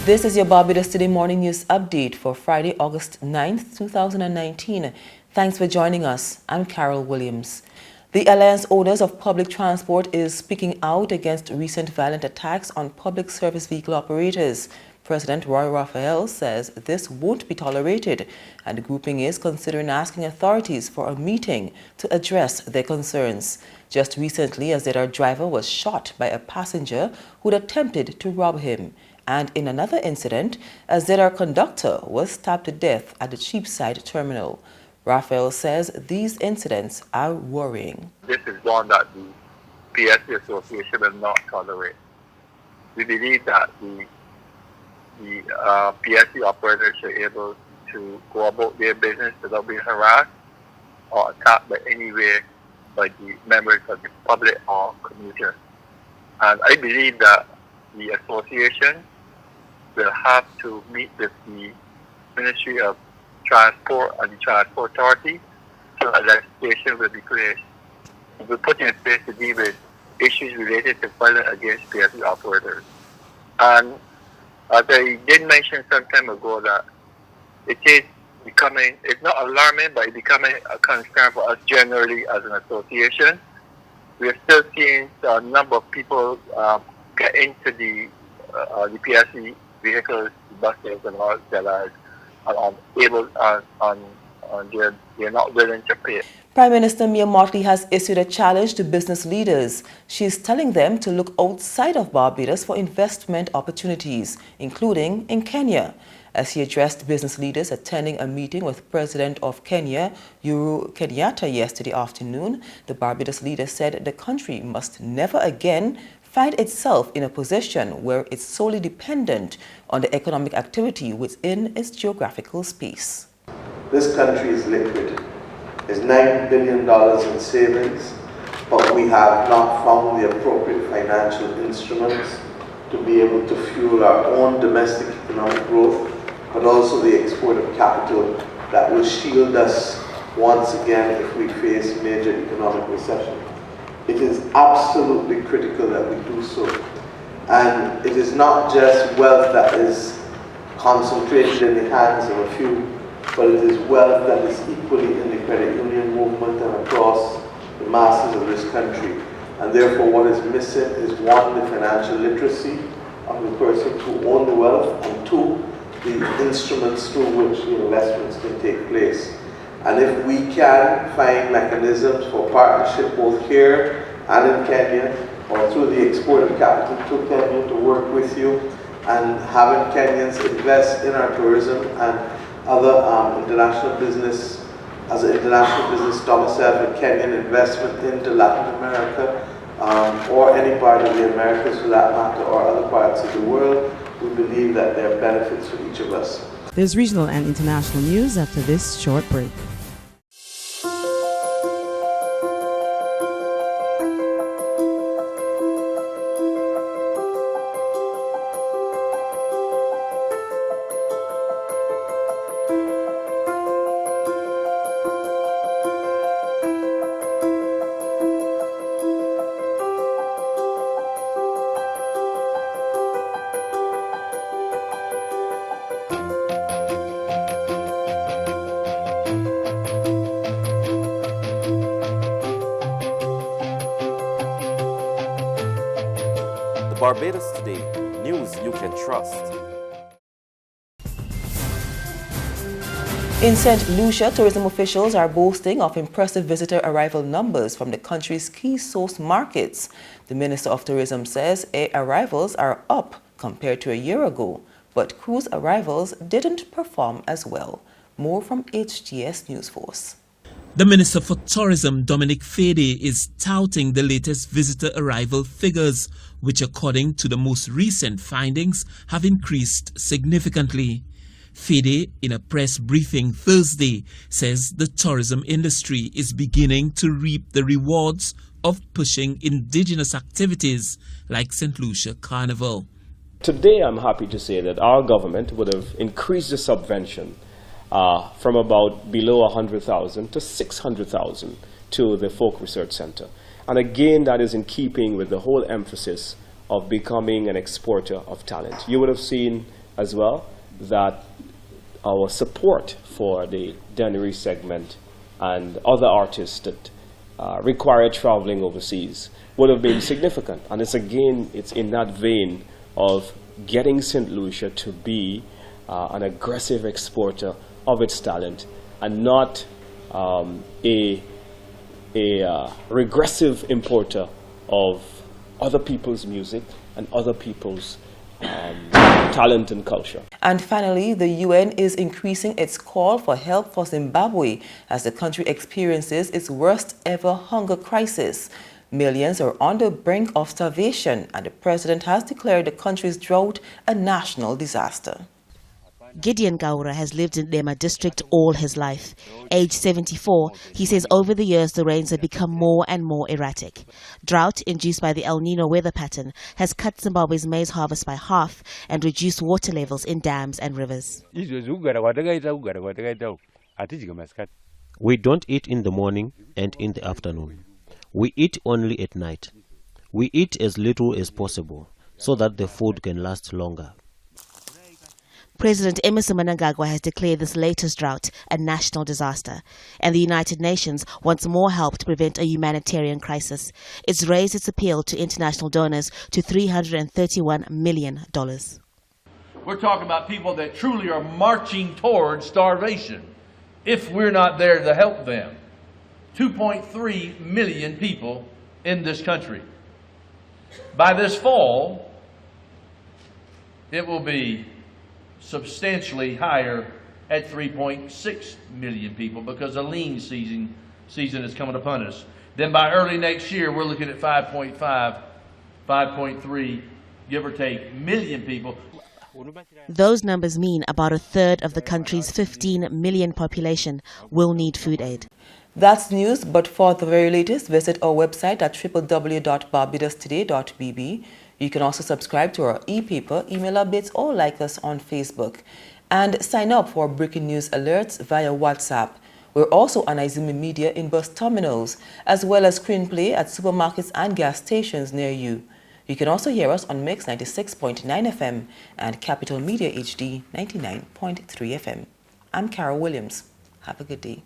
This is your Barbados Today Morning News Update for Friday, August 9th, 2019. Thanks for joining us. I'm Carol Williams. The Alliance Owners of Public Transport is speaking out against recent violent attacks on public service vehicle operators. President Roy Raphael says this won't be tolerated, and the grouping is considering asking authorities for a meeting to address their concerns. Just recently, a ZR driver was shot by a passenger who'd attempted to rob him. And in another incident, a ZR conductor was stabbed to death at the Cheapside terminal. Raphael says these incidents are worrying. This is one that the PSC Association will not tolerate. We believe that the PSC operators are able to go about their business without being harassed or attacked by any way by the members of the public or commuters. And I believe that the association will have to meet with the Ministry of Transport and the Transport Authority so that legislation will be placed. It will put in place to deal with issues related to violence against PSC operators. And as I did mention some time ago that it is becoming, it's not alarming, but it's becoming a concern for us generally as an association. We are still seeing a number of people get into the PSC vehicles, buses, and all that are unable, they're not willing to pay. Prime Minister Mia Mottley has issued a challenge to business leaders. She is telling them to look outside of Barbados for investment opportunities, including in Kenya. As he addressed business leaders attending a meeting with President of Kenya, Uhuru Kenyatta, yesterday afternoon, the Barbados leader said the country must never again find itself in a position where it's solely dependent on the economic activity within its geographical space. This country is liquid. There's $9 billion in savings, but we have not found the appropriate financial instruments to be able to fuel our own domestic economic growth, but also the export of capital that will shield us once again if we face major economic recession. It is absolutely critical that we do so. And it is not just wealth that is concentrated in the hands of a few, but it is wealth that is equally in the credit union movement and across the masses of this country. And therefore what is missing is one, the financial literacy of the person who owns the wealth, and two, the instruments through which the investments can take place. And if we can find mechanisms for partnership both here and in Kenya, or through the export of capital to Kenya to work with you, and having Kenyans invest in our tourism and other international business, as an international business domicile for Kenyan investment into Latin America, or any part of the Americas for that matter, or other parts of the world, we believe that there are benefits for each of us. There's regional and international news after this short break. Barbados Today, news you can trust. In St. Lucia, tourism officials are boasting of impressive visitor arrival numbers from the country's key source markets. The Minister of Tourism says air arrivals are up compared to a year ago, but cruise arrivals didn't perform as well. More from HGS News Force. The Minister for Tourism, Dominic Fede, is touting the latest visitor arrival figures, which according to the most recent findings have increased significantly. Fede, in a press briefing Thursday, says the tourism industry is beginning to reap the rewards of pushing indigenous activities like St. Lucia Carnival. Today I'm happy to say that our government would have increased the subvention from about below 100,000 to 600,000 to the Folk Research Center. And again, that is in keeping with the whole emphasis of becoming an exporter of talent. You would have seen as well that our support for the Dennery segment and other artists that require traveling overseas would have been significant. And it's in that vein of getting St. Lucia to be an aggressive exporter of its talent and not a regressive importer of other people's music and other people's talent and culture. And finally, the UN is increasing its call for help for Zimbabwe as the country experiences its worst ever hunger crisis. Millions are on the brink of starvation, and the president has declared the country's drought a national disaster. Gideon Gaura has lived in Lema district all his life. Aged 74, he says over the years the rains have become more and more erratic. Drought induced by the El Nino weather pattern has cut Zimbabwe's maize harvest by half and reduced water levels in dams and rivers. We don't eat in the morning and in the afternoon. We eat only at night. We eat as little as possible so that the food can last longer. President Emmerson Mnangagwa has declared this latest drought a national disaster, and the United Nations wants more help to prevent a humanitarian crisis. It's raised its appeal to international donors to $331 million. We're talking about people that truly are marching towards starvation if we're not there to help them. 2.3 million people in this country. By this fall, it will be substantially higher at 3.6 million people because a lean season is coming upon us. Then by early next year, we're looking at 5.5, 5.3, give or take, million people. Those numbers mean about a third of the country's 15 million population will need food aid. That's news, but for the very latest, visit our website at www.barbadostoday.bb. You can also subscribe to our e-paper, email updates, or like us on Facebook. And sign up for breaking news alerts via WhatsApp. We're also on Izumi Media in bus terminals, as well as screenplay at supermarkets and gas stations near you. You can also hear us on Mix 96.9 FM and Capital Media HD 99.3 FM. I'm Carol Williams. Have a good day.